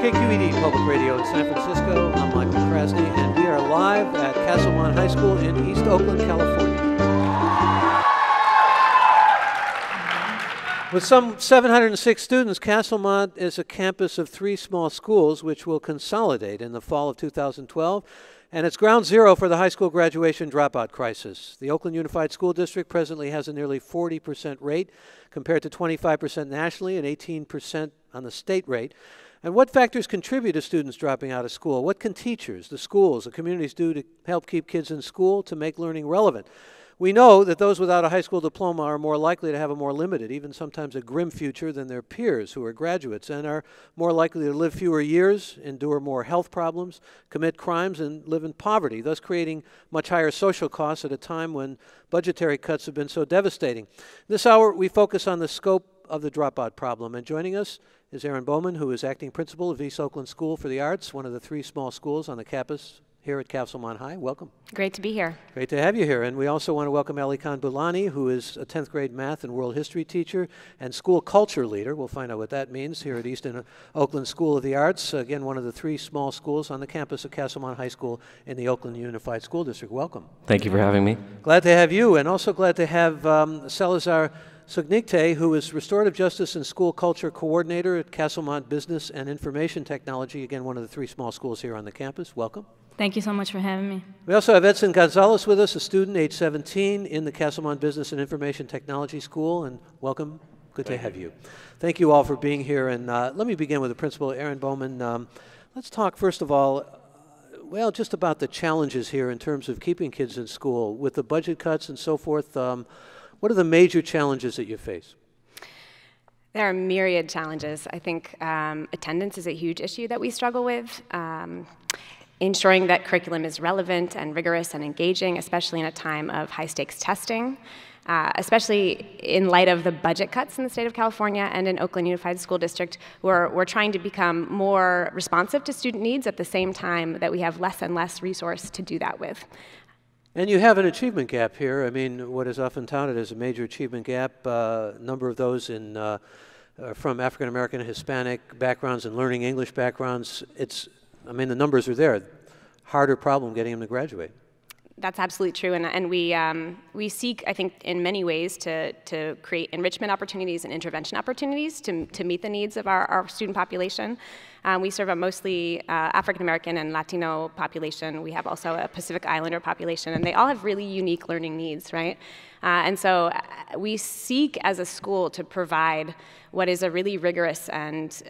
KQED Public Radio in San Francisco. I'm Michael Krasny, and we are live at Castlemont High School in East Oakland, California. With some 706 students, Castlemont is a campus of 3 small schools which will consolidate in the fall of 2012, and it's ground zero for the high school graduation dropout crisis. The Oakland Unified School District presently has a nearly 40% rate compared to 25% nationally and 18% on the state rate. And what factors contribute to students dropping out of school? What can teachers, the schools, the communities do to help keep kids in school to make learning relevant? We know that those without a high school diploma are more likely to have a more limited, even sometimes a grim future than their peers who are graduates, and are more likely to live fewer years, endure more health problems, commit crimes, and live in poverty, thus creating much higher social costs at a time when budgetary cuts have been so devastating. This hour, we focus on the scope of the dropout problem, and joining us is Aryn Bowman, who is acting principal of East Oakland School for the Arts, one of the 3 small schools on the campus here at Castlemont High. Welcome. Great to be here. Great to have you here. And we also want to welcome Ali Khan Bulani, who is a 10th grade math and world history teacher and school culture leader. We'll find out what that means here at East Oakland School of the Arts. Again, one of the 3 small schools on the campus of Castlemont High School in the Oakland Unified School District. Welcome. Thank you for having me. Glad to have you, and also glad to have Salazar Sugnigte, who is Restorative Justice and School Culture Coordinator at Castlemont Business and Information Technology, again, one of the 3 small schools here on the campus. Welcome. Thank you so much for having me. We also have Edson Gonzalez with us, a student, age 17, in the Castlemont Business and Information Technology School, and welcome. Good to have you. Thank you all for being here, and let me begin with the principal, Aryn Bowman. Let's talk, first of all, well, just about the challenges here in terms of keeping kids in school. With the budget cuts and so forth, what are the major challenges that you face? There are myriad challenges. I think attendance is a huge issue that we struggle with. Ensuring that curriculum is relevant and rigorous and engaging, especially in a time of high-stakes testing, especially in light of the budget cuts in the state of California and in Oakland Unified School District. We're trying to become more responsive to student needs at the same time that we have less and less resource to do that with. And you have an achievement gap here. I mean, what is often touted as a major achievement gap, a number of those from African American and Hispanic backgrounds and learning English backgrounds. I mean, the numbers are there. Harder problem getting them to graduate. That's absolutely true, and we seek, I think, in many ways to create enrichment opportunities and intervention opportunities to meet the needs of our student population. We serve a mostly African American and Latino population. We have also a Pacific Islander population, and they all have really unique learning needs, right? And so we seek as a school to provide what is a really rigorous and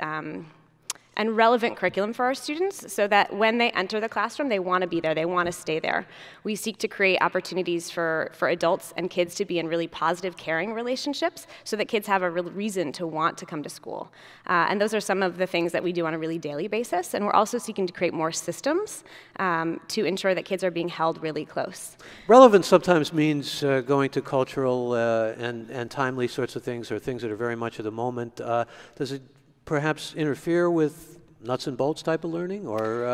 relevant curriculum for our students so that when they enter the classroom, they want to be there, they want to stay there. We seek to create opportunities for adults and kids to be in really positive, caring relationships so that kids have a real reason to want to come to school. And those are some of the things that we do on a really daily basis. And we're also seeking to create more systems to ensure that kids are being held really close. Relevance sometimes means going to cultural and timely sorts of things, or things that are very much of the moment. Does it perhaps interfere with nuts and bolts type of learning, or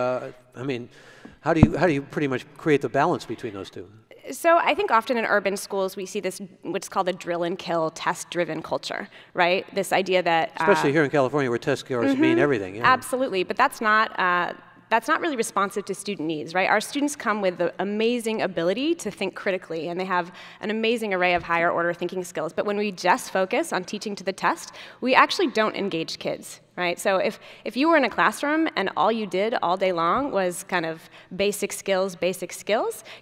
I mean, how do you pretty much create the balance between those two? So I think often in urban schools we see this what's called a drill and kill, test-driven culture, right? This idea that especially here in California, where test scores mean everything. Yeah. Absolutely, but that's not really responsive to student needs, right? Our students come with the amazing ability to think critically, and they have an amazing array of higher order thinking skills. But when we just focus on teaching to the test, we actually don't engage kids, right? So if you were in a classroom and all you did all day long was kind of basic skills,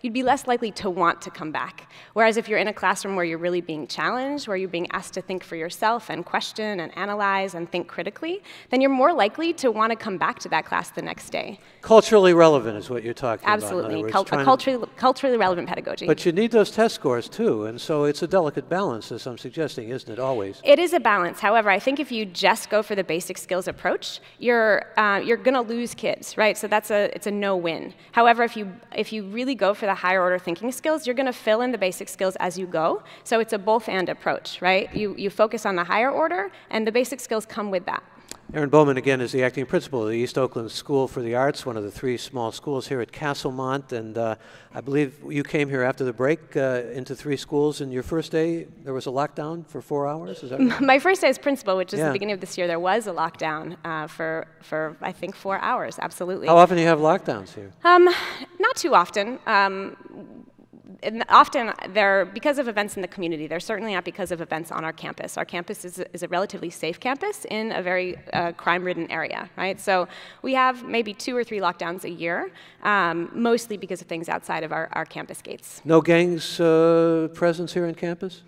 you'd be less likely to want to come back. Whereas if you're in a classroom where you're really being challenged, where you're being asked to think for yourself and question and analyze and think critically, then you're more likely to want to come back to that class the next day. Culturally relevant is what you're talking Absolutely. about. Absolutely, culturally relevant pedagogy. But you need those test scores too, and so it's a delicate balance, as I'm suggesting, isn't it, always? It is a balance. However, I think if you just go for the basic skills approach, you're going to lose kids, right? So it's a no-win. However, if you really go for the higher order thinking skills, you're going to fill in the basic skills as you go. So it's a both-and approach, right? You focus on the higher order, and the basic skills come with that. Aryn Bowman, again, is the acting principal of the East Oakland School for the Arts, one of the 3 small schools here at Castlemont. And I believe you came here after the break into 3 schools. And your first day, there was a lockdown for 4 hours? Is that right? My first day as principal, which is the beginning of this year, there was a lockdown. lockdown for I think 4 hours. Absolutely. How often do you have lockdowns here? Not too often. And often they're because of events in the community. They're certainly not because of events on our campus. Our campus is a relatively safe campus in a very crime-ridden area, right? So we have maybe 2 or 3 lockdowns a year, mostly because of things outside of our campus gates. No gangs presence here on campus?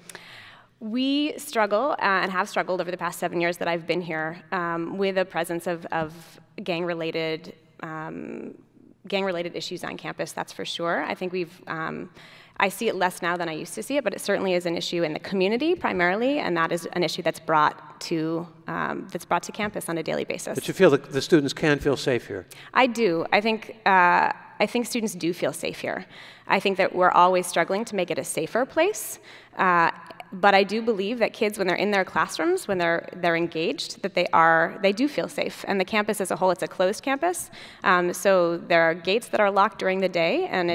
We struggle and have struggled over the past 7 years that I've been here with a presence of gang-related issues on campus, that's for sure. I think I see it less now than I used to see it, but it certainly is an issue in the community primarily, and that is an issue that's brought to campus on a daily basis. But you feel that the students can feel safe here? I do. I think students do feel safe here. I think that we're always struggling to make it a safer place. But I do believe that kids, when they're in their classrooms, when they're engaged, that they do feel safe. And the campus as a whole, it's a closed campus, so there are gates that are locked during the day, and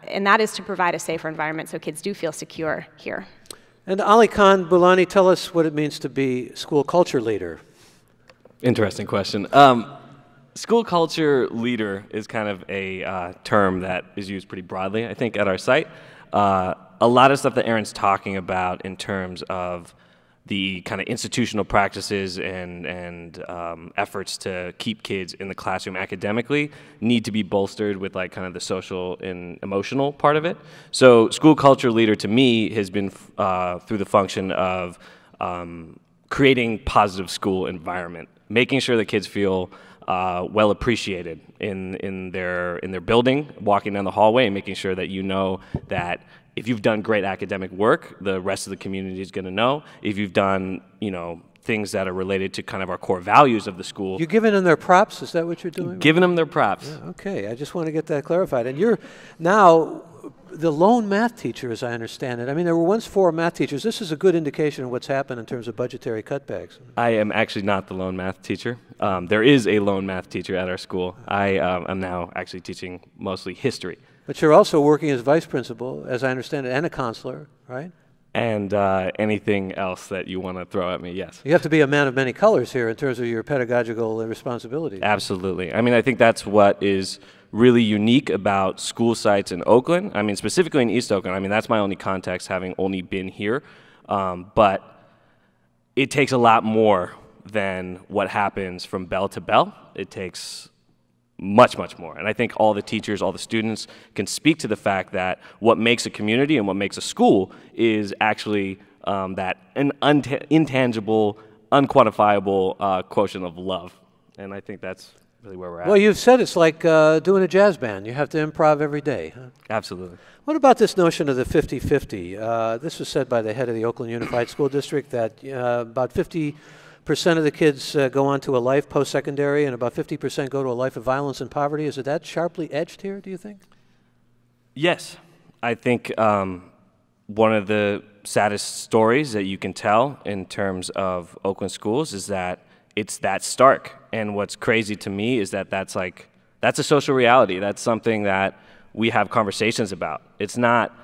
and that is to provide a safer environment so kids do feel secure here. And Ali Khan Bulani, tell us what it means to be school culture leader. Interesting question. School culture leader is kind of a term that is used pretty broadly, I think, at our site. A lot of stuff that Aryn's talking about in terms of the kind of institutional practices and efforts to keep kids in the classroom academically need to be bolstered with like kind of the social and emotional part of it. So school culture leader to me has been through the function of creating positive school environment, making sure that kids feel well appreciated in their building, walking down the hallway, and making sure that you know that if you've done great academic work, the rest of the community is going to know. If you've done, things that are related to kind of our core values of the school. You're giving them their props? Is that what you're doing? Giving them their props. Yeah, okay, I just want to get that clarified. And you're now the lone math teacher, as I understand it. I mean, there were once 4 math teachers. This is a good indication of what's happened in terms of budgetary cutbacks. I am actually not the lone math teacher. There is a lone math teacher at our school. I am now actually teaching mostly history. But you're also working as vice principal, as I understand it, and a counselor, right? And anything else that you want to throw at me, yes. You have to be a man of many colors here in terms of your pedagogical responsibilities. Absolutely. I mean, I think that's what is really unique about school sites in Oakland. I mean, specifically in East Oakland. I mean, that's my only context, having only been here. But it takes a lot more than what happens from bell to bell. It takes much, much more. And I think all the teachers, all the students can speak to the fact that what makes a community and what makes a school is actually that an intangible, unquantifiable quotient of love. And I think that's really where we're at. Well, you've said it's like doing a jazz band. You have to improv every day. Huh? Absolutely. What about this notion of the 50-50? This was said by the head of the Oakland Unified School District that about 50% of the kids go on to a life post-secondary and about 50% go to a life of violence and poverty. Is it that sharply edged here, do you think? Yes. I think one of the saddest stories that you can tell in terms of Oakland schools is that it's that stark. And what's crazy to me is that that's a social reality. That's something that we have conversations about. It's not,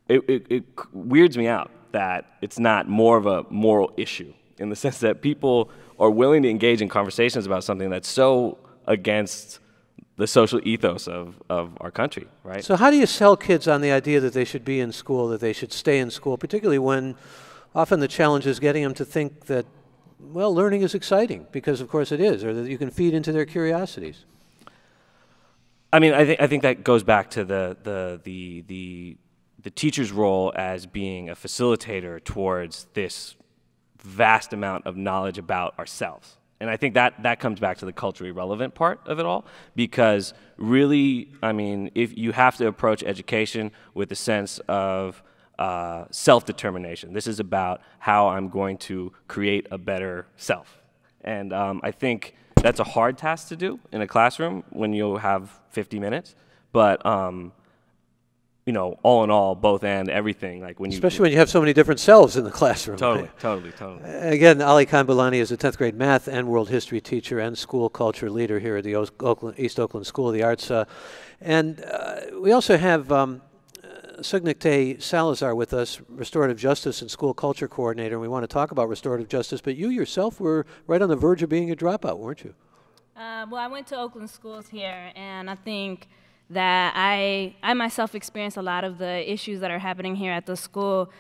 it weirds me out that it's not more of a moral issue, in the sense that people are willing to engage in conversations about something that's so against the social ethos of our country, right? So how do you sell kids on the idea that they should be in school, that they should stay in school, particularly when often the challenge is getting them to think that, well, learning is exciting, because of course it is, or that you can feed into their curiosities? I mean, I think that goes back to the teacher's role as being a facilitator towards this vast amount of knowledge about ourselves. And I think that comes back to the culturally relevant part of it all, because really, I mean, if you have to approach education with a sense of self-determination. This is about how I'm going to create a better self. And I think that's a hard task to do in a classroom when you have 50 minutes. But you know, all in all, both and everything. Like especially when you have so many different selves in the classroom. Totally, right? totally. Again, Ali Khan Bulani is a 10th grade math and world history teacher and school culture leader here at the East Oakland School of the Arts. And we also have Signicte Salazar with us, Restorative Justice and School Culture Coordinator, and we want to talk about restorative justice, but you yourself were right on the verge of being a dropout, weren't you? Well, I went to Oakland schools here, and I think that I myself experienced a lot of the issues that are happening here at the school,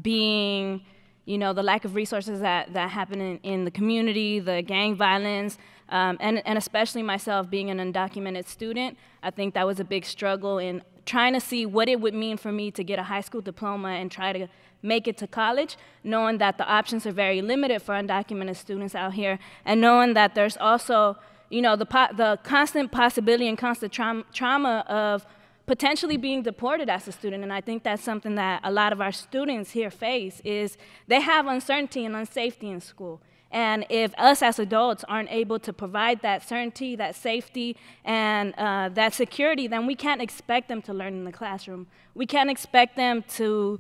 being, you know, the lack of resources that happen in the community, the gang violence, and especially myself being an undocumented student. I think that was a big struggle in trying to see what it would mean for me to get a high school diploma and try to make it to college, knowing that the options are very limited for undocumented students out here, and knowing that there's also, you know, the constant possibility and constant trauma of potentially being deported as a student. And I think that's something that a lot of our students here face, is they have uncertainty and unsafety in school. And if us as adults aren't able to provide that certainty, that safety, and that security, then we can't expect them to learn in the classroom. We can't expect them to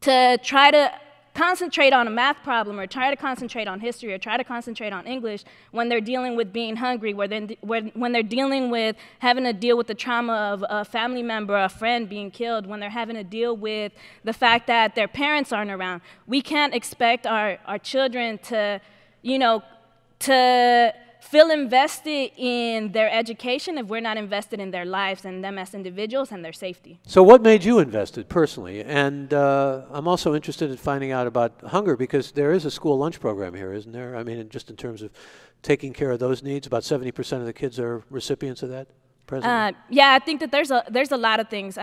try to concentrate on a math problem, or try to concentrate on history, or try to concentrate on English when they're dealing with being hungry, when they're dealing with having to deal with the trauma of a family member, a friend being killed, when they're having to deal with the fact that their parents aren't around. We can't expect our children to, you know, to feel invested in their education if we're not invested in their lives and them as individuals and their safety. So what made you invested personally? And I'm also interested in finding out about hunger, because there is a school lunch program here, isn't there? I mean, just in terms of taking care of those needs, about 70% of the kids are recipients of that presently? Yeah, I think that there's a lot of things.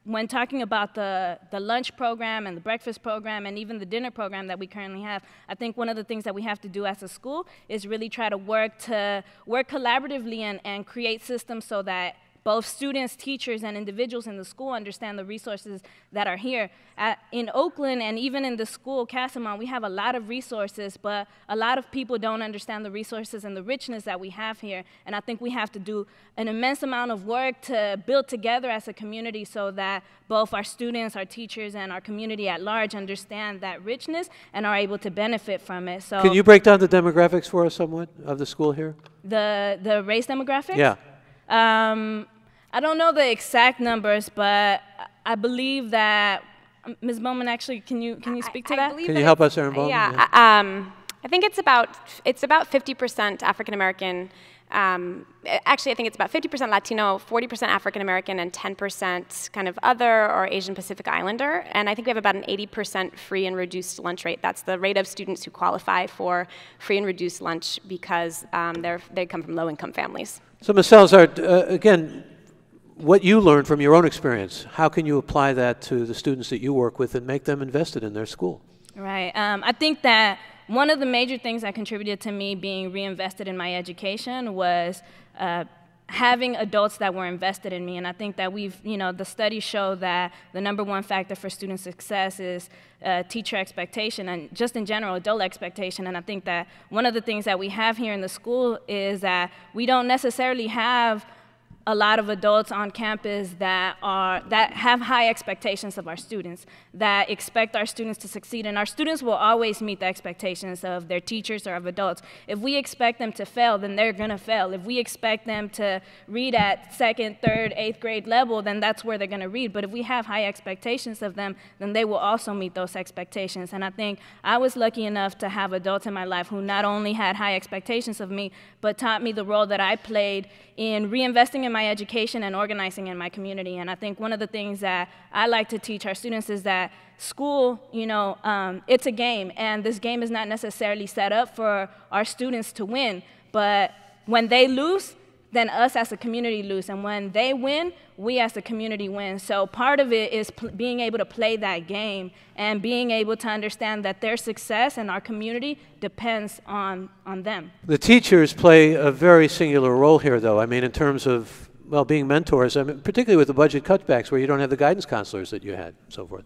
When talking about the lunch program and the breakfast program and even the dinner program that we currently have, I think one of the things that we have to do as a school is really try to work collaboratively and create systems so that both students, teachers, and individuals in the school understand the resources that are here. In Oakland, and even in the school, Castlemont, we have a lot of resources, but a lot of people don't understand the resources and the richness that we have here. And I think we have to do an immense amount of work to build together as a community so that both our students, our teachers, and our community at large understand that richness and are able to benefit from it. So, can you break down the demographics for us somewhat of the school here? The race demographics? Yeah. I don't know the exact numbers, but I believe that Ms. Bowman, actually, can you speak to that? Can you help us, Aryn Bowman? Yeah, I think it's about 50% African American. Actually, I think it's about 50% Latino, 40% African American, and 10% kind of other or Asian Pacific Islander. And I think we have about an 80% free and reduced lunch rate. That's the rate of students who qualify for free and reduced lunch because they come from low-income families. So, Ms. Salazar, again, what you learned from your own experience, how can you apply that to the students that you work with and make them invested in their school? Right. I think that one of the major things that contributed to me being reinvested in my education was having adults that were invested in me. And I think that the studies show that the #1 factor for student success is teacher expectation, and just in general, adult expectation. And I think that one of the things that we have here in the school is that we don't necessarily have a lot of adults on campus that have high expectations of our students, that expect our students to succeed, and our students will always meet the expectations of their teachers or of adults. If we expect them to fail, then they're gonna fail. If we expect them to read at 2nd, 3rd, 8th grade level, then that's where they're gonna read. But if we have high expectations of them, then they will also meet those expectations. And I think I was lucky enough to have adults in my life who not only had high expectations of me, but taught me the role that I played in reinvesting in my education and organizing in my community. And I think one of the things that I like to teach our students is that school, it's a game, and this game is not necessarily set up for our students to win, but when they lose, then us as a community lose, and when they win, we as a community win. So part of it is being able to play that game and being able to understand that their success and our community depends on them. The teachers play a very singular role here, though. I mean, in terms of, well, being mentors, I mean, particularly with the budget cutbacks where you don't have the guidance counselors that you had, and so forth.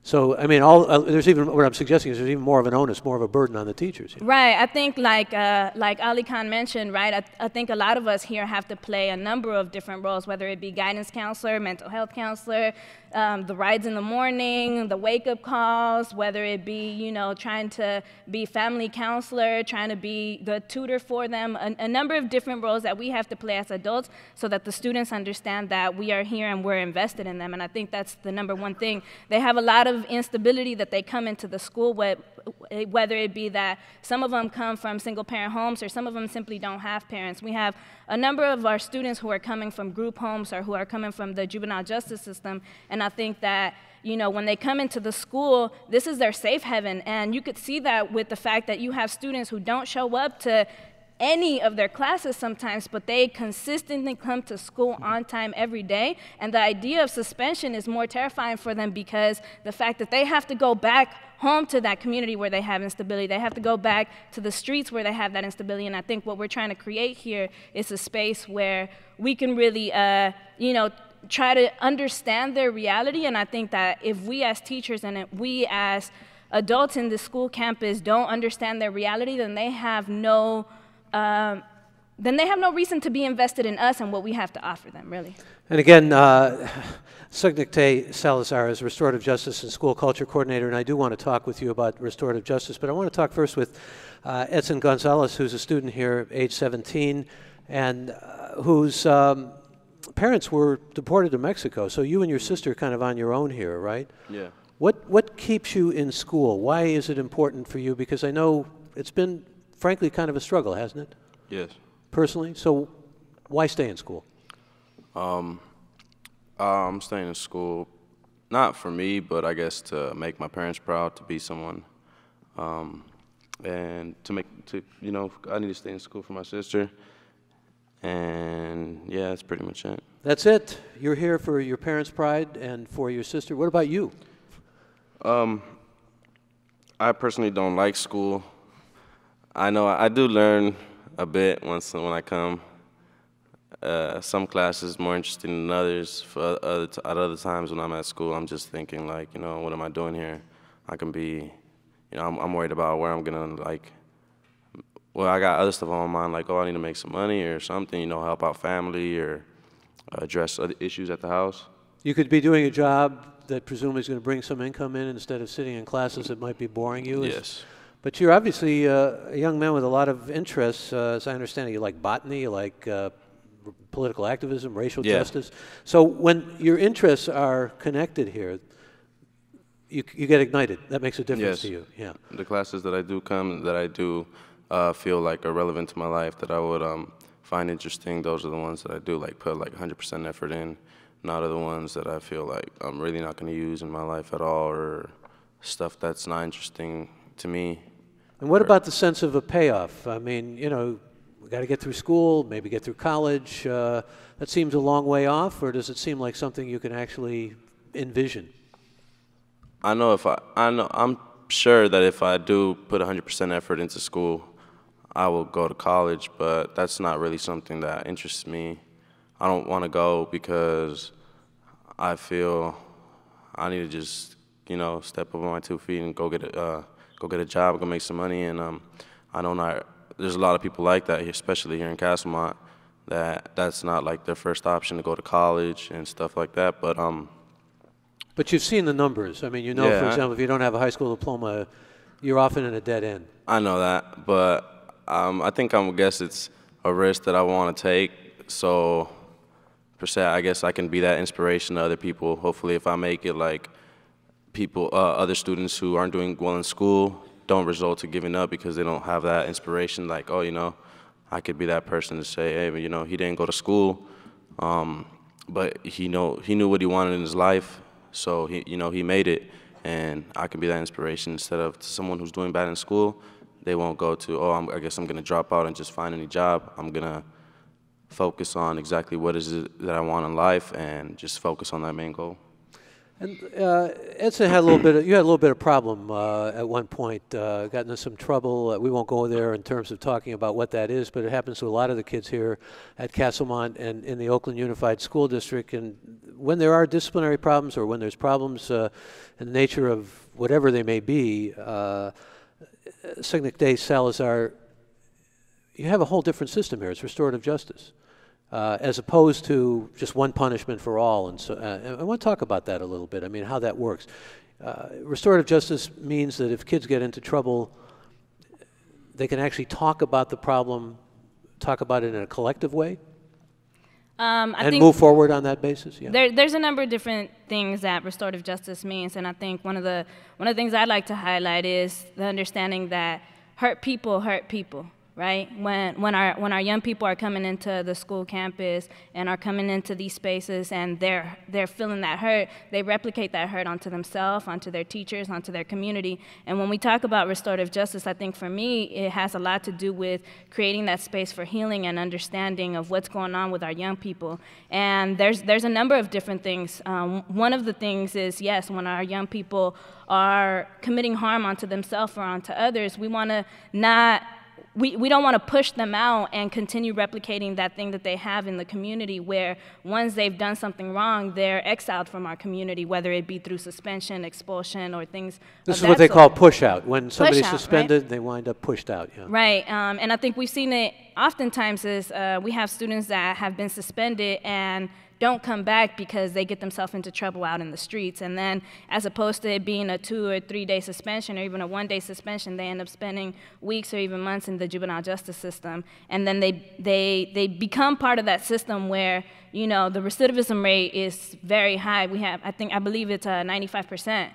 So, I mean, there's even, what I'm suggesting is there's even more of an onus, more of a burden on the teachers. Right. I think like Ali Khan mentioned, right, I think a lot of us here have to play a number of different roles, whether it be guidance counselor, mental health counselor, the rides in the morning, the wake-up calls, whether it be, you know, trying to be family counselor, trying to be the tutor for them, a number of different roles that we have to play as adults so that the students understand that we are here and we're invested in them. And I think that's the number one thing. They have a lot of instability that they come into the school with, whether it be that some of them come from single-parent homes or some of them simply don't have parents. We have a number of our students who are coming from group homes or who are coming from the juvenile justice system, and I think that, you know, when they come into the school, this is their safe haven, and you could see that with the fact that you have students who don't show up to any of their classes sometimes, but they consistently come to school on time every day, and the idea of suspension is more terrifying for them because the fact that they have to go back home to that community where they have instability, they have to go back to the streets where they have that instability, and I think what we're trying to create here is a space where we can really, you know, try to understand their reality, and I think that if we as teachers and if we as adults in the school campus don't understand their reality, then they have no reason to be invested in us and what we have to offer them, really. And again, Sugnakte Salazar is Restorative Justice and School Culture Coordinator, and I do want to talk with you about restorative justice, but I want to talk first with Edson Gonzalez, who's a student here, age 17, and whose parents were deported to Mexico, so you and your sister are kind of on your own here, right? Yeah. What keeps you in school? Why is it important for you? Because I know it's been, frankly, kind of a struggle, hasn't it? Yes. Personally? So why stay in school? I'm staying in school, not for me, but I guess to make my parents proud, to be someone, and you know, I need to stay in school for my sister, and yeah, that's pretty much it. That's it? You're here for your parents' pride and for your sister. What about you? I personally don't like school. I know I do learn a bit when I come. Some classes more interesting than others. At other times when I'm at school, I'm just thinking like, you know, what am I doing here? I can be, you know, I'm worried about where I'm gonna like. Well, I got other stuff on my mind like, oh, I need to make some money or something, you know, help out family or address other issues at the house. You could be doing a job that presumably is going to bring some income in instead of sitting in classes that might be boring you. Yes. But you're obviously a young man with a lot of interests. As I understand it, you like botany, you like political activism, racial justice. So when your interests are connected here, you get ignited. That makes a difference to you. Yeah. The classes that I do come, that I do feel like are relevant to my life, that I would find interesting, those are the ones that I do like put like 100% effort in. Not the ones that I feel like I'm really not going to use in my life at all, or stuff that's not interesting to me. And what about the sense of a payoff? I mean, you know, we got to get through school, maybe get through college. That seems a long way off, or does it seem like something you can actually envision? I'm sure that if I do put 100% effort into school, I will go to college, but that's not really something that interests me. I don't want to go because I feel I need to just, you know, step up on my 2 feet and go get a job, go make some money. And I know there's a lot of people like that, especially here in Castlemont, that's not like their first option to go to college and stuff like that. But you've seen the numbers. I mean, you know, for example, if you don't have a high school diploma, you're often in a dead end. I know that, but I guess it's a risk that I want to take. So, per se, I guess I can be that inspiration to other people. Hopefully, if I make it, like other students who aren't doing well in school don't result to giving up because they don't have that inspiration. Like, oh, you know, I could be that person to say, hey, but, you know, he didn't go to school, but he knew what he wanted in his life, so he made it, and I can be that inspiration instead of to someone who's doing bad in school. They won't go to, I guess I'm gonna drop out and just find any job. I'm gonna focus on exactly what is it that I want in life and just focus on that main goal. And Edson had a little bit. You had a little bit of problem at one point. Got into some trouble. We won't go there in terms of talking about what that is, but it happens to a lot of the kids here at Castlemont and in the Oakland Unified School District. And when there are disciplinary problems, or when there's problems in the nature of whatever they may be, Signic Day Salazar, you have a whole different system here. It's restorative justice. As opposed to just one punishment for all. And so I want to talk about that a little bit. I mean, how that works. Restorative justice means that if kids get into trouble, they can actually talk about the problem, talk about it in a collective way, and move forward on that basis. Yeah. There's a number of different things that restorative justice means, and I think one of the things I'd like to highlight is the understanding that hurt people. Right? When our young people are coming into the school campus and are coming into these spaces and they're feeling that hurt, they replicate that hurt onto themselves, onto their teachers, onto their community. And when we talk about restorative justice, I think for me it has a lot to do with creating that space for healing and understanding of what's going on with our young people. And there's a number of different things. One of the things is, yes, when our young people are committing harm onto themselves or onto others, we want to not we don't want to push them out and continue replicating that thing that they have in the community, where once they've done something wrong, they're exiled from our community, whether it be through suspension, expulsion, or things This of is what they that call sort. push out. When somebody's Push out, suspended, right? they wind up pushed out. Yeah. Right, and I think we've seen it oftentimes is we have students that have been suspended and don't come back because they get themselves into trouble out in the streets. And then as opposed to it being a 2 or 3 day suspension or even a 1 day suspension, they end up spending weeks or even months in the juvenile justice system. And then they become part of that system where, you know, the recidivism rate is very high. We have, I believe it's 95%.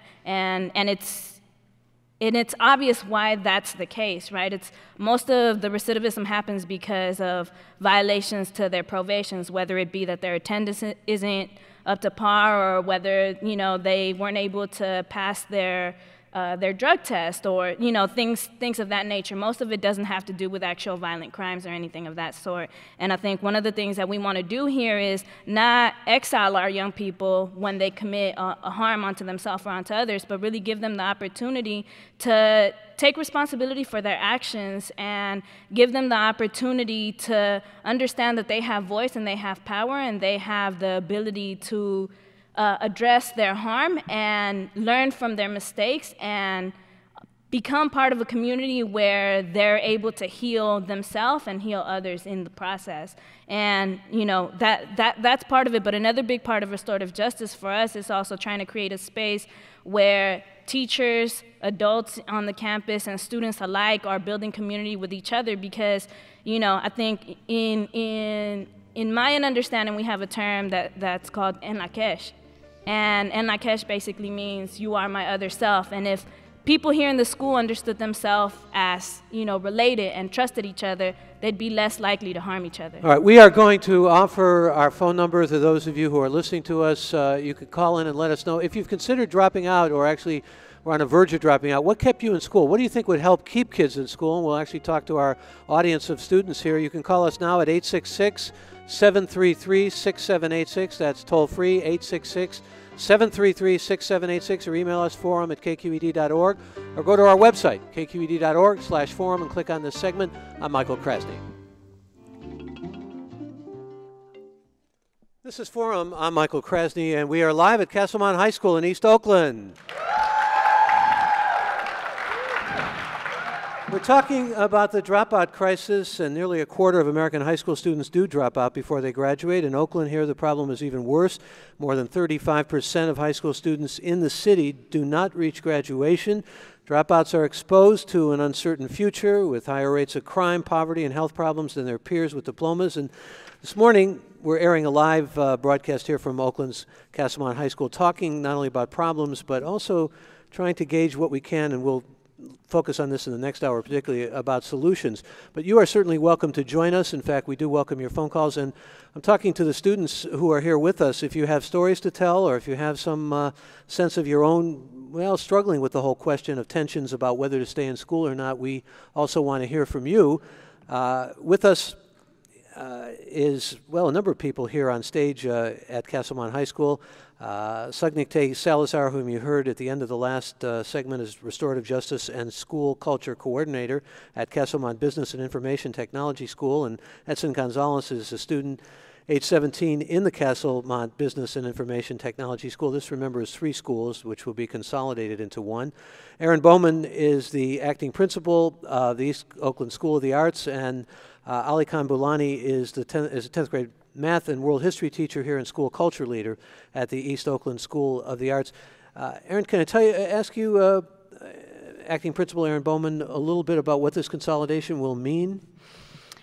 And it's obvious why that's the case, right? It's most of the recidivism happens because of violations to their probations, whether it be that their attendance isn't up to par, or whether, you know, they weren't able to pass their drug test, or, you know, things of that nature. Most of it doesn't have to do with actual violent crimes or anything of that sort. And I think one of the things that we want to do here is not exile our young people when they commit a harm onto themselves or onto others, but really give them the opportunity to take responsibility for their actions and give them the opportunity to understand that they have voice and they have power and they have the ability to address their harm and learn from their mistakes and become part of a community where they're able to heal themselves and heal others in the process. And, you know, that's part of it. But another big part of restorative justice for us is also trying to create a space where teachers, adults on the campus, and students alike are building community with each other, because, you know, I think in my understanding, we have a term that's called en la kesh. And en la kesh basically means you are my other self. And if people here in the school understood themselves as, you know, related and trusted each other, they'd be less likely to harm each other. All right, we are going to offer our phone number to those of you who are listening to us. You could call in and let us know if you've considered dropping out, or actually were on the verge of dropping out. What kept you in school? What do you think would help keep kids in school? And we'll actually talk to our audience of students here. You can call us now at 866-733-6786. That's toll free, 866-733-6786, or email us forum@kqed.org, or go to our website, kqed.org/forum, and click on this segment. I'm Michael Krasny. This is Forum. I'm Michael Krasny, and we are live at Castlemont High School in East Oakland. We're talking about the dropout crisis, and nearly a quarter of American high school students do drop out before they graduate. In Oakland here, the problem is even worse. More than 35% of high school students in the city do not reach graduation. Dropouts are exposed to an uncertain future with higher rates of crime, poverty, and health problems than their peers with diplomas. And this morning, we're airing a live broadcast here from Oakland's Castlemont High School, talking not only about problems, but also trying to gauge what we can, and we'll focus on this in the next hour, particularly about solutions. But you are certainly welcome to join us. In fact, we do welcome your phone calls. And I'm talking to the students who are here with us. If you have stories to tell, or if you have some sense of your own, well, struggling with the whole question of tensions about whether to stay in school or not, we also want to hear from you. With us, is, well, a number of people here on stage at Castlemont High School. Sugnikte Salazar, whom you heard at the end of the last segment, is Restorative Justice and School Culture Coordinator at Castlemont Business and Information Technology School, and Edson Gonzalez is a student age 17 in the Castlemont Business and Information Technology School. This, remember, is 3 schools, which will be consolidated into one. Aryn Bowman is the acting principal of the East Oakland School of the Arts, and Ali Khan Bulani is a 10th grade math and world history teacher here and school culture leader at the East Oakland School of the Arts. Aryn, can I ask you, acting principal Aryn Bowman, a little bit about what this consolidation will mean?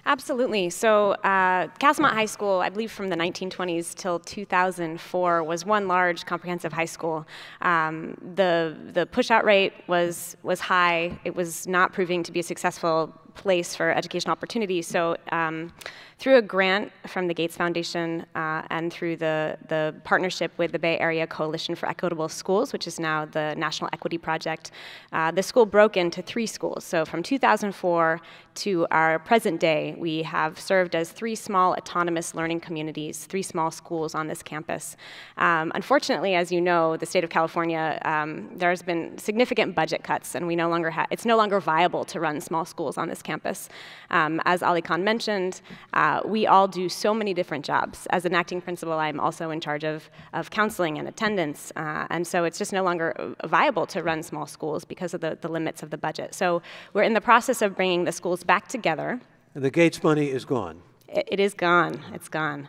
Absolutely. So Castlemont High School, I believe from the 1920s till 2004, was one large comprehensive high school. The push-out rate was high. It was not proving to be a successful place for educational opportunities. So through a grant from the Gates Foundation and through the partnership with the Bay Area Coalition for Equitable Schools, which is now the National Equity Project, the school broke into 3 schools. So from 2004 to our present day, we have served as 3 small autonomous learning communities, 3 small schools on this campus. Unfortunately, as you know, the state of California, there's been significant budget cuts, and it's no longer viable to run small schools on this campus. As Ali Khan mentioned, we all do so many different jobs. As an acting principal, I'm also in charge of counseling and attendance, and so it's just no longer viable to run small schools because of the limits of the budget. So we're in the process of bringing the schools back together. And the Gates money is gone. It is gone. It's gone.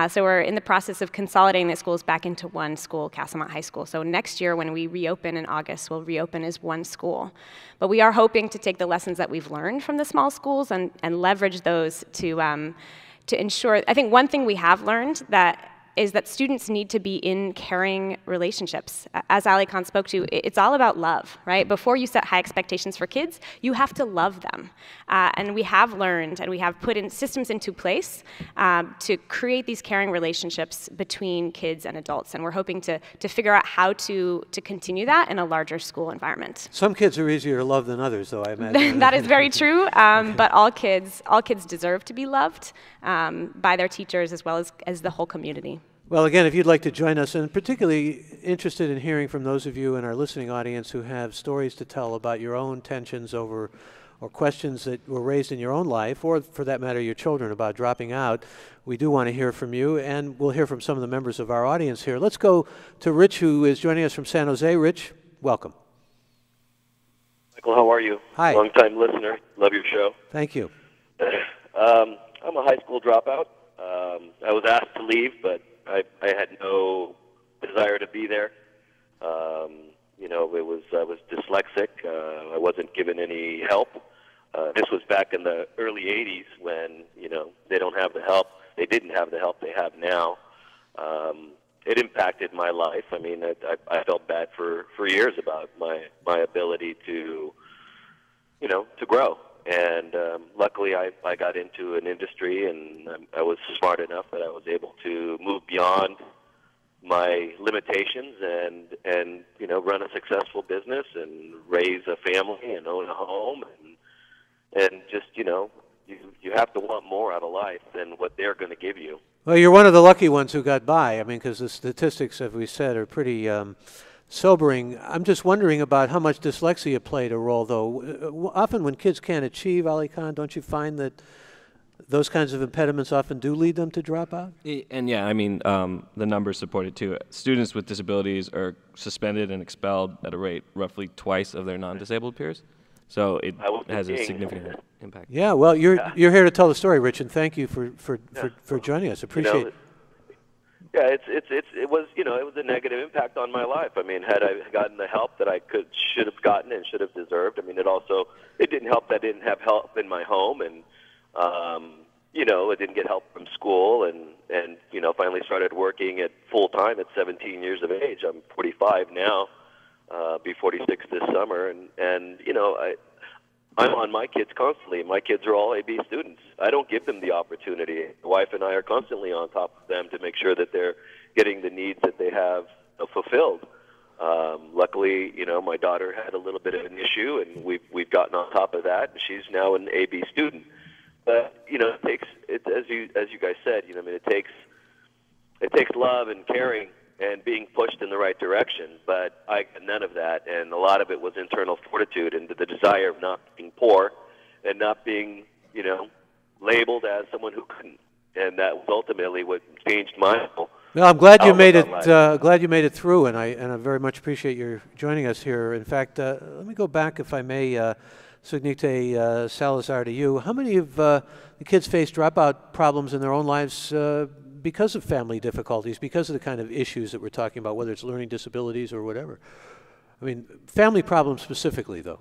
So we're in the process of consolidating the schools back into one school, Castlemont High School. So next year, when we reopen in August, we'll reopen as one school. But we are hoping to take the lessons that we've learned from the small schools and leverage those to ensure. I think one thing we have learned is that students need to be in caring relationships. As Ali Khan spoke to, it's all about love, right? Before you set high expectations for kids, you have to love them. And we have learned, and we have put in systems into place to create these caring relationships between kids and adults. And we're hoping to figure out how to continue that in a larger school environment. Some kids are easier to love than others, though, I imagine. That is very true, but all kids deserve to be loved by their teachers as well as the whole community. Well, again, if you'd like to join us, and particularly interested in hearing from those of you in our listening audience who have stories to tell about your own tensions over or questions that were raised in your own life, or for that matter, your children about dropping out, we do want to hear from you, and we'll hear from some of the members of our audience here. Let's go to Rich, who is joining us from San Jose. Rich, welcome. Michael, how are you? Hi. Long-time listener. Love your show. Thank you. I'm a high school dropout. I was asked to leave, but I had no desire to be there. I was dyslexic. I wasn't given any help. This was back in the early 80s when, they didn't have the help they have now. It impacted my life. I mean, I felt bad for years about my ability to grow. And luckily, I got into an industry, and I was smart enough that I was able to move beyond my limitations and run a successful business and raise a family and own a home and just you have to want more out of life than what they're going to give you. Well, you're one of the lucky ones who got by. I mean, because the statistics, as we said, are pretty sobering. I'm just wondering about how much dyslexia played a role, though. Often when kids can't achieve, Ali Khan, don't you find that those kinds of impediments often do lead them to drop out? And yeah, I mean, the numbers support it too. Students with disabilities are suspended and expelled at a rate roughly twice of their non-disabled peers. So it has a significant impact. Yeah, well, you're here to tell the story, Rich, and thank you for joining us. Appreciate it. Yeah, it was a negative impact on my life. I mean, had I gotten the help that I should have gotten and should have deserved, I mean, it didn't help that I didn't have help in my home, and I didn't get help from school, and finally started working at full time at 17 years of age. I'm 45 now, be 46 this summer, and I'm on my kids constantly. My kids are all AB students. I don't give them the opportunity. My wife and I are constantly on top of them to make sure that they're getting the needs that they have fulfilled. Luckily, my daughter had a little bit of an issue, and we've gotten on top of that. And she's now an AB student. But you know, as you guys said, you know, I mean, it takes love and caring and being pushed in the right direction. But I got none of that, and a lot of it was internal fortitude and the desire of not being poor and not being, you know, labeled as someone who couldn't. And that was ultimately what changed my whole. Well, I'm glad you made it. Glad you made it through, and I very much appreciate your joining us here. In fact, let me go back, if I may, Signite Salazar, to you. How many of the kids face dropout problems in their own lives because of family difficulties, because of the kind of issues that we're talking about, whether it's learning disabilities or whatever? I mean, family problems specifically, though.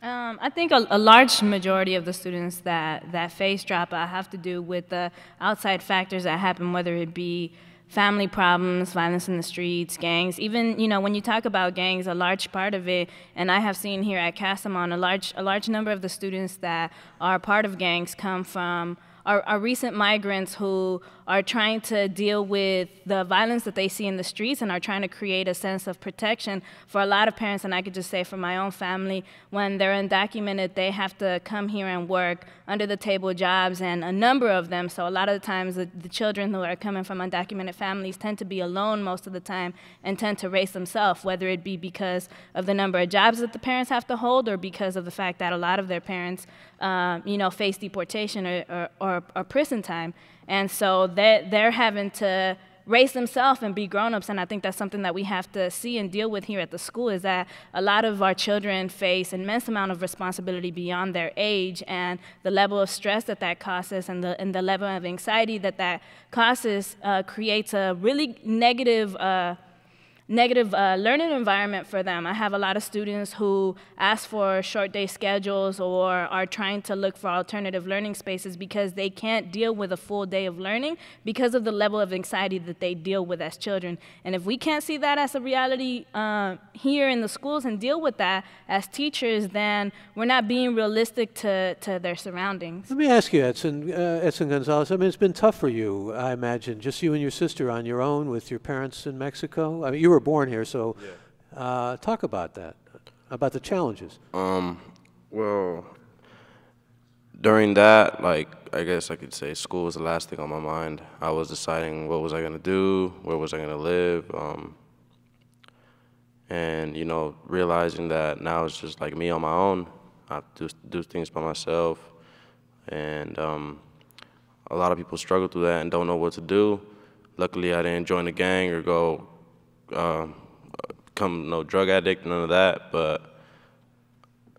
I think a large majority of the students that face dropout have to do with the outside factors that happen, whether it be family problems, violence in the streets, gangs. Even, you know, when you talk about gangs, a large part of it, and I have seen here at Castlemont, a large number of the students that are part of gangs come from are recent migrants who are trying to deal with the violence that they see in the streets and are trying to create a sense of protection for a lot of parents. And I could just say for my own family, when they're undocumented, they have to come here and work under the table jobs, and a number of them. So a lot of the times the children who are coming from undocumented families tend to be alone most of the time and tend to raise themselves, whether it be because of the number of jobs that the parents have to hold or because of the fact that a lot of their parents you know, face deportation or prison time. And so they're having to raise themselves and be grown-ups, and I think that's something that we have to see and deal with here at the school, is that a lot of our children face an immense amount of responsibility beyond their age, and the level of stress that causes and the level of anxiety that causes creates a really negative learning environment for them. I have a lot of students who ask for short day schedules or are trying to look for alternative learning spaces because they can't deal with a full day of learning because of the level of anxiety that they deal with as children. And if we can't see that as a reality here in the schools and deal with that as teachers, then we're not being realistic to their surroundings. Let me ask you, Edson Gonzalez, I mean, it's been tough for you, I imagine, just you and your sister on your own with your parents in Mexico. I mean, you were born here, so talk about that, about the challenges. Well, during that, like, I guess I could say school was the last thing on my mind. I was deciding what was I going to do, where was I going to live, and, you know, realizing that now it's just like me on my own. I have to do things by myself, and a lot of people struggle through that and don't know what to do. Luckily, I didn't join a gang or go become no drug addict, none of that, but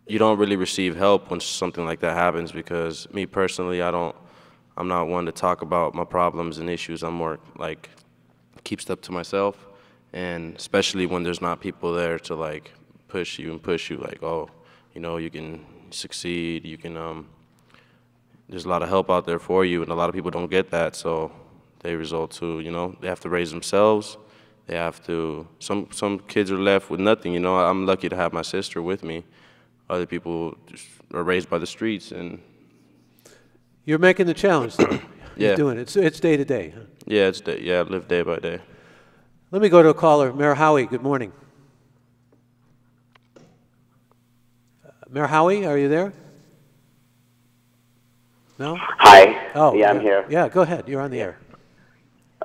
you don't really receive help when something like that happens, because me personally, I'm not one to talk about my problems and issues. I'm more like keep stuff to myself, and especially when there's not people there to like push you like, oh, you know, you can succeed, you can, there's a lot of help out there for you, and a lot of people don't get that, so they result to, you know, they have to raise themselves. They have to, some kids are left with nothing, you know. I'm lucky to have my sister with me. Other people just are raised by the streets, and you're making the challenge, though. Yeah. You're doing it. It's day to day, huh? Yeah, I live day by day. Let me go to a caller. Mayor Howie, good morning. Mayor Howie, are you there? No? Hi. Oh, yeah, I'm here. Yeah, go ahead. You're on the air.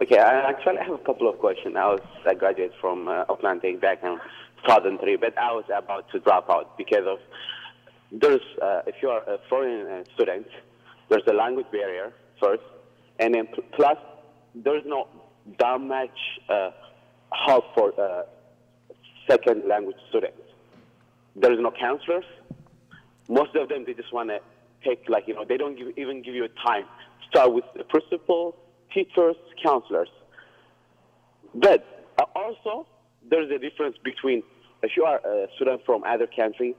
Okay, I actually have a couple of questions. I graduated from Oakland back in 2003, but I was about to drop out because of if you are a foreign student, there's a language barrier first, and then plus there's no that much help for second language students. There's no counselors. Most of them, they just want to take, like, you know, they don't even give you a time. Start with the principal, teachers, counselors. But also, there's a difference between if you are a student from other country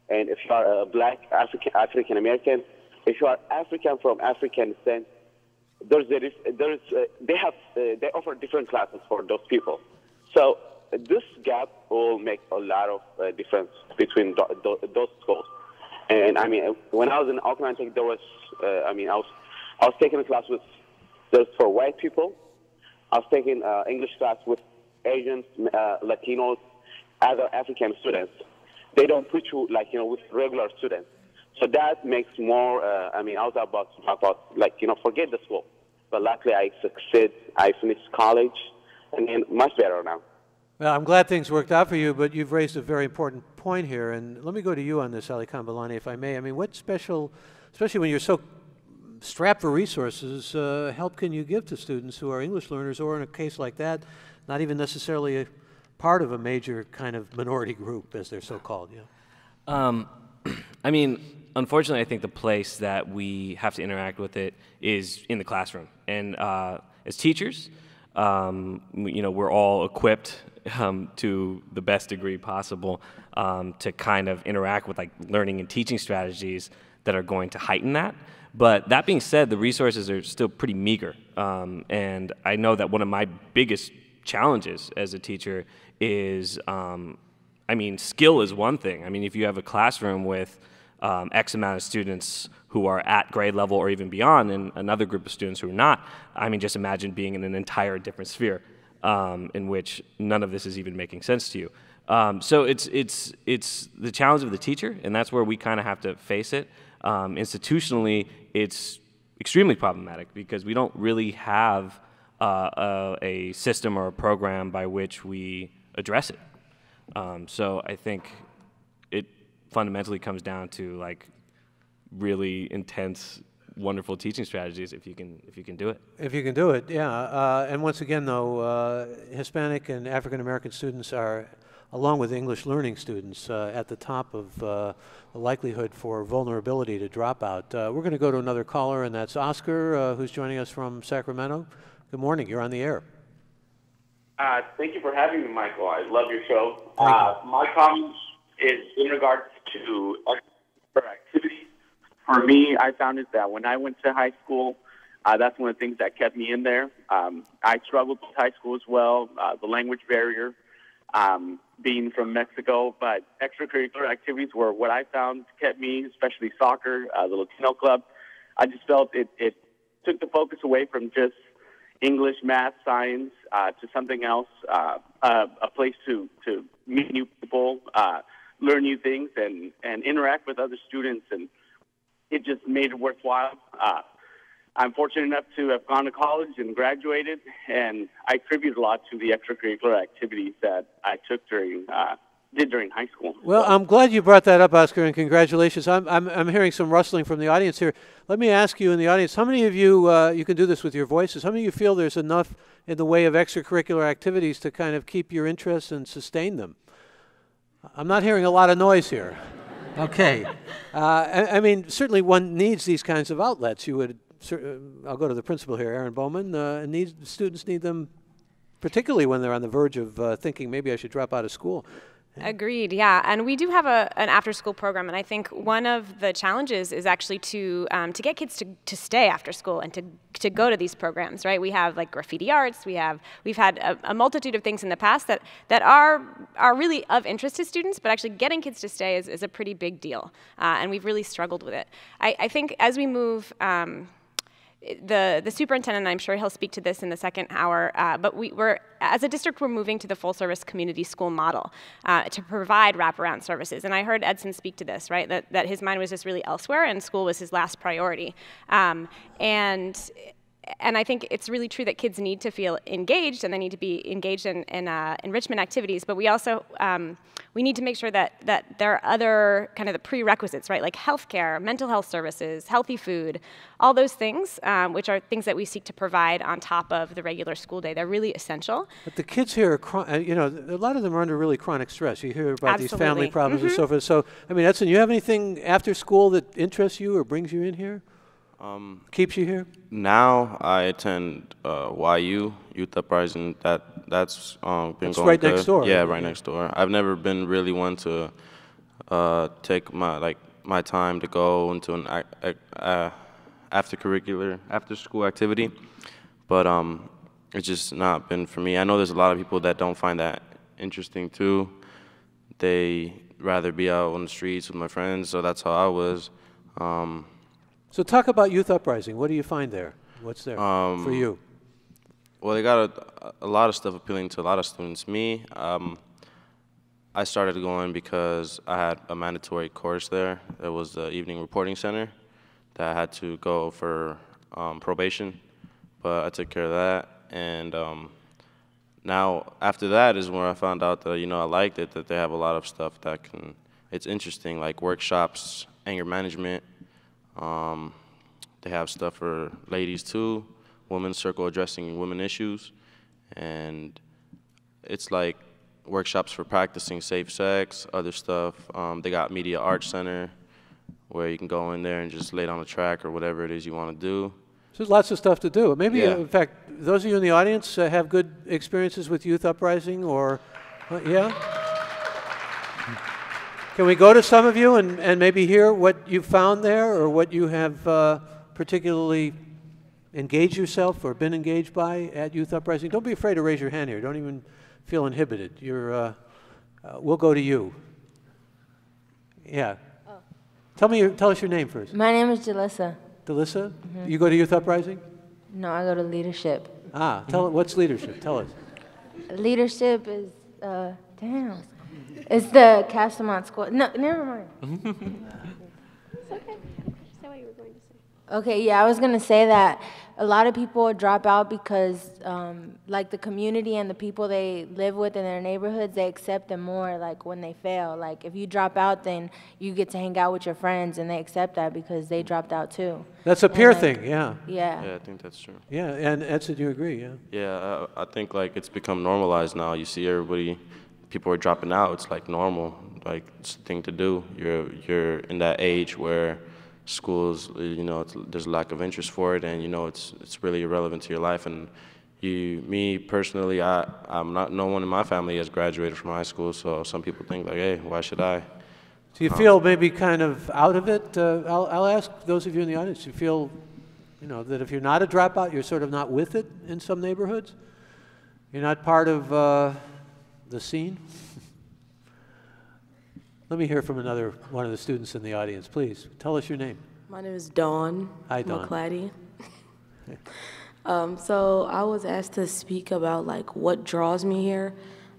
and if you are a black African American. If you are African from African descent, they offer different classes for those people. So this gap will make a lot of difference between those schools. And I mean, when I was in Oakland, there was, I was taking a class with just for white people. I was taking English class with Asians, Latinos, other African students. They don't put you like, you know, with regular students. So that makes more, I was about to drop out, forget the school. But luckily I succeed. I finished college, and then much better now. Well, I'm glad things worked out for you, but you've raised a very important point here. And let me go to you on this, Ali Kambalani, if I may. I mean, what special, especially when you're so strapped for resources, help can you give to students who are English learners, or in a case like that, not even necessarily a part of a major kind of minority group, as they're so called? I mean, unfortunately, I think the place that we have to interact with it is in the classroom. And as teachers, we're all equipped to the best degree possible to kind of interact with learning and teaching strategies that are going to heighten that. But that being said, the resources are still pretty meager. And I know that one of my biggest challenges as a teacher is, skill is one thing. I mean, if you have a classroom with X amount of students who are at grade level or even beyond, and another group of students who are not, just imagine being in an entire different sphere in which none of this is even making sense to you. So it's the challenge of the teacher, and that's where we kind of have to face it. Institutionally, it's extremely problematic because we don't really have a system or a program by which we address it. So I think it fundamentally comes down to really intense, wonderful teaching strategies if you can do it. If you can do it, yeah. And once again, though, Hispanic and African American students are, along with English learning students, at the top of the likelihood for vulnerability to drop out. We're going to go to another caller, and that's Oscar, who's joining us from Sacramento. Good morning. You're on the air. Thank you for having me, Michael. I love your show. Thank you. My comment is in regards to extracurricular activities. For me, I found it that when I went to high school, that's one of the things that kept me in there. I struggled with high school as well, the language barrier, being from Mexico. But extracurricular activities were what I found kept me, especially soccer, the Latino club. I just felt it took the focus away from just English, math, science, to something else, a place to meet new people, learn new things, and interact with other students, and it just made it worthwhile. I'm fortunate enough to have gone to college and graduated, and I attribute a lot to the extracurricular activities that I took during high school. Well, I'm glad you brought that up, Oscar, and congratulations. I'm hearing some rustling from the audience here. Let me ask you in the audience, how many of you, you can do this with your voices, how many of you feel there's enough in the way of extracurricular activities to kind of keep your interests and sustain them? I'm not hearing a lot of noise here. Okay. Certainly one needs these kinds of outlets. I'll go to the principal here, Aryn Bowman. Students need them, particularly when they're on the verge of thinking maybe I should drop out of school. Agreed, yeah. And we do have an after-school program, and I think one of the challenges is actually to get kids to stay after school and to go to these programs, right? We have graffiti arts, we've had a multitude of things in the past that are really of interest to students, but actually getting kids to stay is a pretty big deal, and we've really struggled with it. I think as we move, the superintendent, I'm sure he'll speak to this in the second hour, but as a district, we're moving to the full-service community school model to provide wraparound services. And I heard Edson speak to this, right, that his mind was just really elsewhere and school was his last priority. And I think it's really true that kids need to feel engaged, and they need to be engaged in enrichment activities, but we also we need to make sure that there are other kind of the prerequisites, right, like healthcare, mental health services, healthy food, all those things, which are things that we seek to provide on top of the regular school day. They're really essential. But the kids here are, a lot of them are under really chronic stress. You hear about these family problems and so forth. So, Edson, you have anything after school that interests you or brings you in here? Keeps you here? Now I attend YU, Youth Uprising. That's been That's going right good. next door. Yeah, right? right next door. I've never been really one to take my time to go into an after school activity, but it's just not been for me. I know there's a lot of people that don't find that interesting too. They rather be out on the streets with my friends, so that's how I was. So talk about Youth Uprising. What do you find there? What's there for you? Well, they got a lot of stuff appealing to a lot of students. Me, I started going because I had a mandatory course there. It was the evening reporting center that I had to go for probation, but I took care of that. And now after that is where I found out that, I liked it, that they have a lot of stuff that it's interesting, like workshops, anger management. They have stuff for ladies too, women's circle addressing women issues. And it's like workshops for practicing safe sex, other stuff. They got Media Arts Center where you can go in there and just lay down a track or whatever it is you want to do. So there's lots of stuff to do. Maybe, Yeah. in fact, those of you in the audience have good experiences with Youth Uprising or, yeah? Can we go to some of you and maybe hear what you found there or what you have particularly engaged yourself or been engaged by at Youth Uprising? Don't be afraid to raise your hand here. Don't even feel inhibited. We'll go to you. Yeah. Oh. Tell us your name first. My name is Jalissa. Delissa? You go to Youth Uprising? No, I go to leadership. What's leadership? Tell us. Leadership is, damn. It's the Castlemont School. No, never mind. It's okay. Say what you were going to say. Okay, yeah, I was going to say that a lot of people drop out because, like, the community and the people they live with in their neighborhoods, they accept them more, like, when they fail. Like, if you drop out, then you get to hang out with your friends, and they accept that because they dropped out, too. That's a peer thing, yeah. Yeah. Yeah, I think that's true. Yeah, and Edson, you agree, yeah? Yeah, I think like it's become normalized now. You see everybody, people are dropping out. It's like normal, like it's a thing to do. You're in that age where schools, there's a lack of interest for it, and it's really irrelevant to your life. And me personally, I'm not. No one in my family has graduated from high school, so some people think like, hey, why should I? Do you feel maybe kind of out of it? I'll ask those of you in the audience. Do you feel, that if you're not a dropout, you're sort of not with it in some neighborhoods? You're not part of the scene? Let me hear from one of the students in the audience. Please, tell us your name. My name is Dawn. Hi, Dawn. McClady. So I was asked to speak about like what draws me here.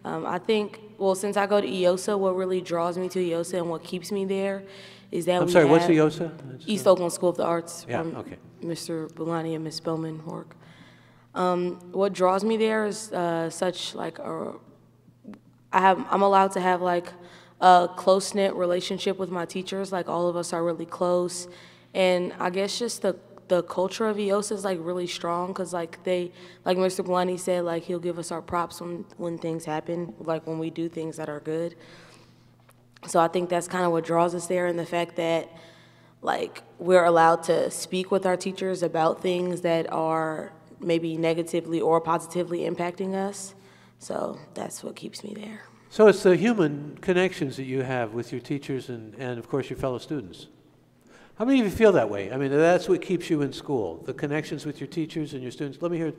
I think, since I go to EOSA, what really draws me to EOSA and what keeps me there is that I'm sorry, what's EOSA? East Oakland School of the Arts. Yeah, from okay. Mr. Bellani and Ms. Bowman work. What draws me there is such like I'm allowed to have like a close-knit relationship with my teachers. Like all of us are really close, and I guess just the culture of EOSA is like really strong because like Mr. Bellani said, like he'll give us our props when things happen, like when we do things that are good. So I think that's kind of what draws us there, and the fact that like we're allowed to speak with our teachers about things that are maybe negatively or positively impacting us. So that's what keeps me there. So it's the human connections that you have with your teachers and of course your fellow students. How many of you feel that way? I mean, that's what keeps you in school, the connections with your teachers and your students. Let me hear,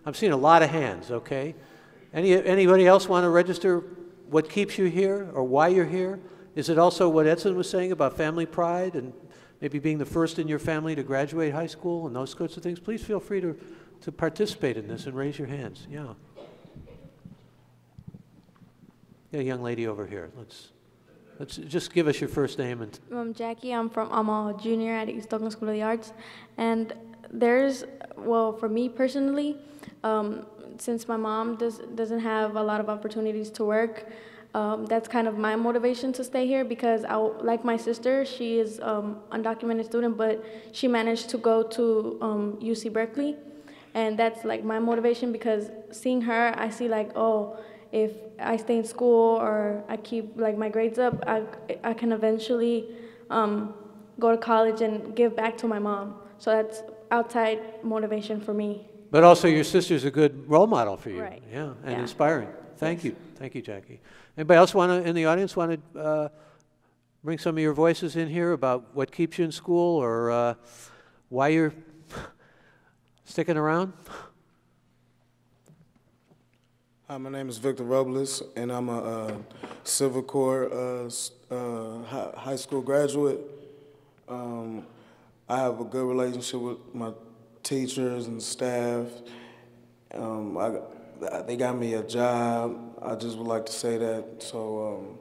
I'm seeing a lot of hands, okay? Anybody else want to register what keeps you here or why you're here? Is it also what Edson was saying about family pride and maybe being the first in your family to graduate high school and those sorts of things? Please feel free to participate in this and raise your hands, yeah. Yeah, young lady over here. Let's just give us your first name and. I'm Jackie. I'm a junior at East Oakland School of the Arts, and for me personally, since my mom doesn't have a lot of opportunities to work, that's kind of my motivation to stay here because like my sister, she is undocumented student, but she managed to go to UC Berkeley, and that's like my motivation because seeing her, I see like, oh, if I stay in school or I keep like my grades up, I can eventually go to college and give back to my mom. So that's outside motivation for me. But also your sister's a good role model for you. Right. Yeah, and Yeah. inspiring. Thank you. Thank you, Jackie. Anybody else in the audience want to bring some of your voices in here about what keeps you in school or why you're sticking around? Hi, my name is Victor Robles, and I'm a Civil Corps high school graduate. I have a good relationship with my teachers and staff. They got me a job. I just would like to say that. So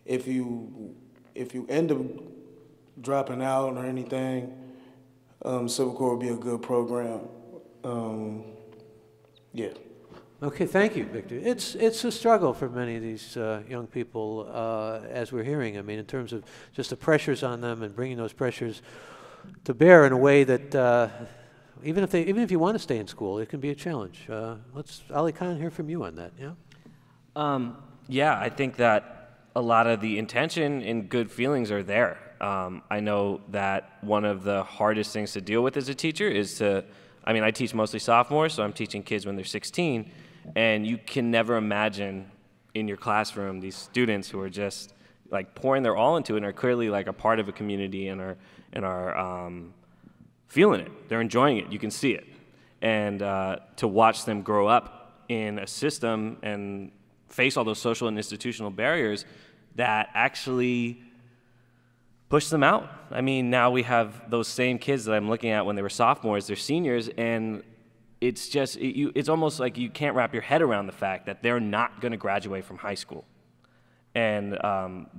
if you end up dropping out or anything, Civil Corps would be a good program. Yeah. Okay, thank you, Victor. It's a struggle for many of these young people, as we're hearing. I mean, in terms of just the pressures on them and bringing those pressures to bear in a way that even if you want to stay in school, it can be a challenge. Let's Ali Khan hear from you on that. Yeah. Yeah, I think that a lot of the intention and good feelings are there. I know that one of the hardest things to deal with as a teacher is I teach mostly sophomores, so I'm teaching kids when they're 16, and you can never imagine in your classroom these students who are just like pouring their all into it and are clearly like a part of a community and are feeling it. They're enjoying it. You can see it. And to watch them grow up in a system and face all those social and institutional barriers that actually push them out. I mean, now we have those same kids that I'm looking at when they were sophomores, they're seniors, and it's just, it's almost like you can't wrap your head around the fact that they're not going to graduate from high school. And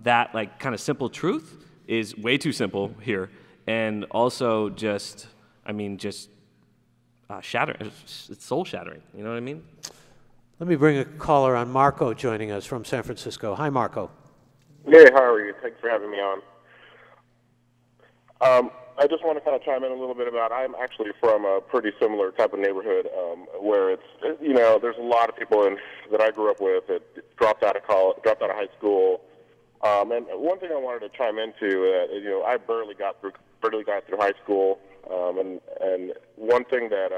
that like kind of simple truth is way too simple here, and also just, shattering. It's soul shattering. You know what I mean? Let me bring a caller on. Marco joining us from San Francisco. Hi, Marco. Hey, how are you? Thanks for having me on. I just want to kind of chime in a little bit about, I'm actually from a pretty similar type of neighborhood where it's, there's a lot of people that I grew up with that dropped out of high school. And one thing I wanted to chime into, I barely got through high school. And one thing that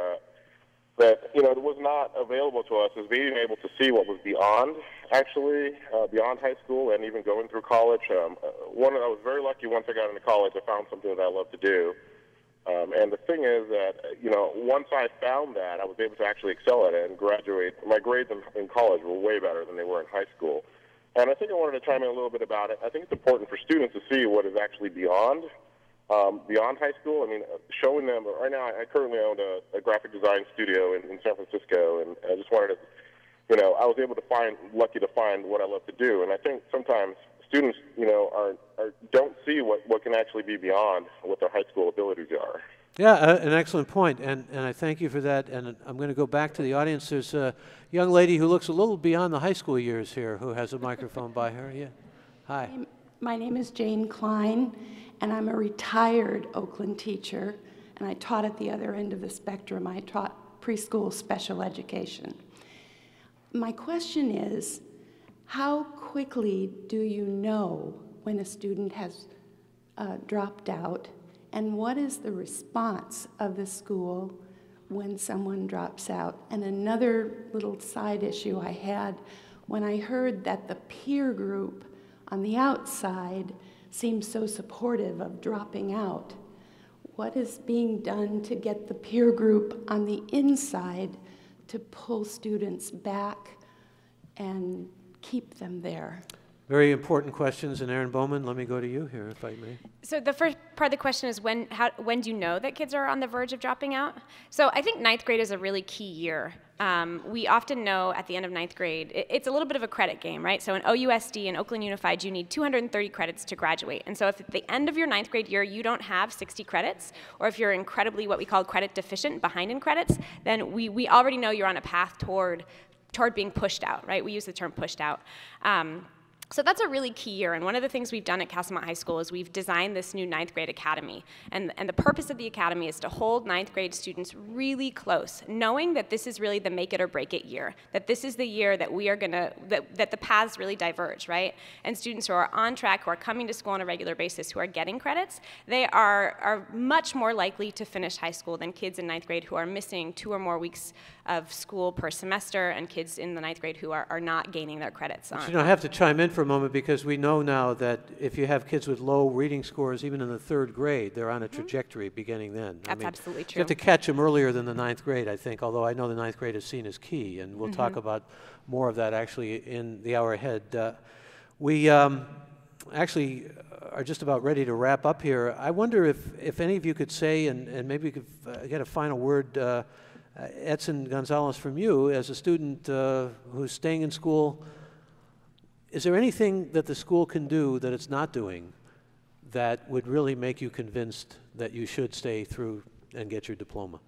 was not available to us is being able to see what was beyond high school and even going through college. I was very lucky once I got into college, I found something that I love to do. And the thing is that, once I found that, I was able to actually excel at it and graduate. My grades in college were way better than they were in high school. And I think I wanted to chime in a little bit about it. I think it's important for students to see what is actually beyond high school. I mean, showing them, right now I currently own a graphic design studio in San Francisco, and I just wanted to, I was lucky to find what I love to do. And I think sometimes students, don't see what can actually be beyond what their high school abilities are. Yeah, an excellent point, and I thank you for that. And I'm going to go back to the audience. There's a young lady who looks a little beyond the high school years here who has a microphone by her. Yeah. Hi. My name is Jane Klein, and I'm a retired Oakland teacher, and I taught at the other end of the spectrum. I taught preschool special education. My question is, how quickly do you know when a student has dropped out, and what is the response of the school when someone drops out? And another little side issue I had, when I heard that the peer group on the outside seems so supportive of dropping out, what is being done to get the peer group on the inside to pull students back and keep them there? Very important questions, and Aryn Bowman, let me go to you here, if I may. So the first part of the question is when do you know that kids are on the verge of dropping out? So I think ninth grade is a really key year. We often know at the end of ninth grade, it's a little bit of a credit game, right? So in OUSD and Oakland Unified, you need 230 credits to graduate. And so if at the end of your ninth grade year, you don't have 60 credits, or if you're incredibly what we call credit deficient, behind in credits, then we already know you're on a path toward being pushed out, right? We use the term pushed out. So that's a really key year, and one of the things we've done at Castlemont High School is we've designed this new ninth grade academy, and the purpose of the academy is to hold ninth grade students really close, knowing that this is really the make it or break it year, that this is the year that we are that the paths really diverge, right? And students who are on track, who are coming to school on a regular basis, who are getting credits, they are much more likely to finish high school than kids in ninth grade who are missing 2 or more weeks of school per semester, and kids in the ninth grade who are not gaining their credits on. I have to chime in for a moment, because we know now that if you have kids with low reading scores, even in the 3rd grade, they're on a trajectory beginning then. That's absolutely true. You have to catch them earlier than the 9th grade, I think, although I know the 9th grade is seen as key, and we'll talk about more of that actually in the hour ahead. We actually are just about ready to wrap up here. I wonder if any of you could say, and maybe we could get a final word, Edson Gonzalez, from you as a student who's staying in school. is there anything that the school can do that it's not doing that would really make you convinced that you should stay through and get your diploma?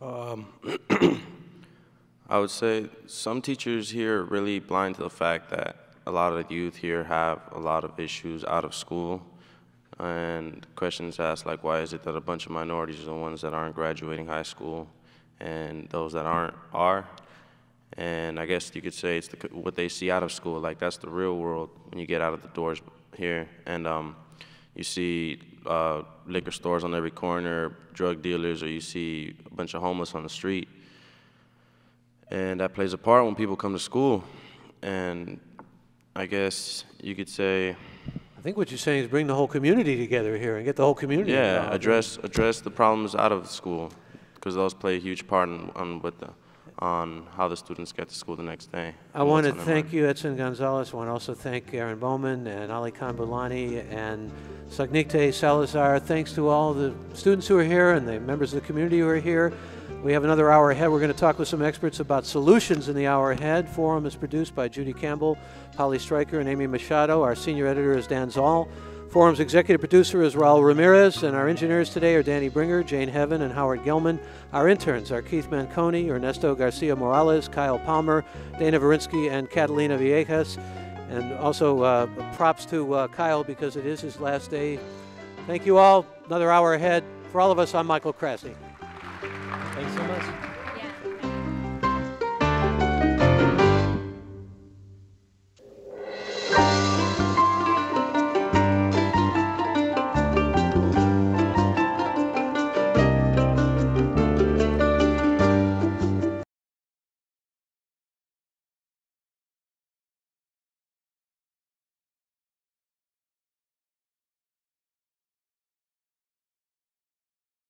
I would say some teachers here are really blind to the fact that a lot of the youth here have a lot of issues out of school. And questions asked like, why is it that a bunch of minorities are the ones that aren't graduating high school and those that aren't are? And I guess you could say it's what they see out of school. Like, that's the real world when you get out of the doors here. And you see liquor stores on every corner, drug dealers, or you see a bunch of homeless on the street. And that plays a part when people come to school. And I guess you could say, I think what you're saying is bring the whole community together here and get the whole community involved. address the problems out of school, because those play a huge part on how the students get to school the next day. I want to thank you, Edson Gonzalez. I want to also thank Aryn Bowman and Ali Kambulani and Sagnite Salazar. Thanks to all the students who are here and the members of the community who are here. We have another hour ahead. We're going to talk with some experts about solutions in the hour ahead. Forum is produced by Judy Campbell, Polly Stryker, and Aimee Machado. Our senior editor is Dan Zoll. Forum's executive producer is Raul Ramirez, and our engineers today are Danny Bringer, Jane Heaven, and Howard Gelman. Our interns are Keith Menconi, Ernesto Garcia Morales, Kyle Palmer, Dana Varinksy and Catalina Villegas. And also props to Kyle because it is his last day. Thank you all. Another hour ahead. For all of us, I'm Michael Krasny. Thanks so much.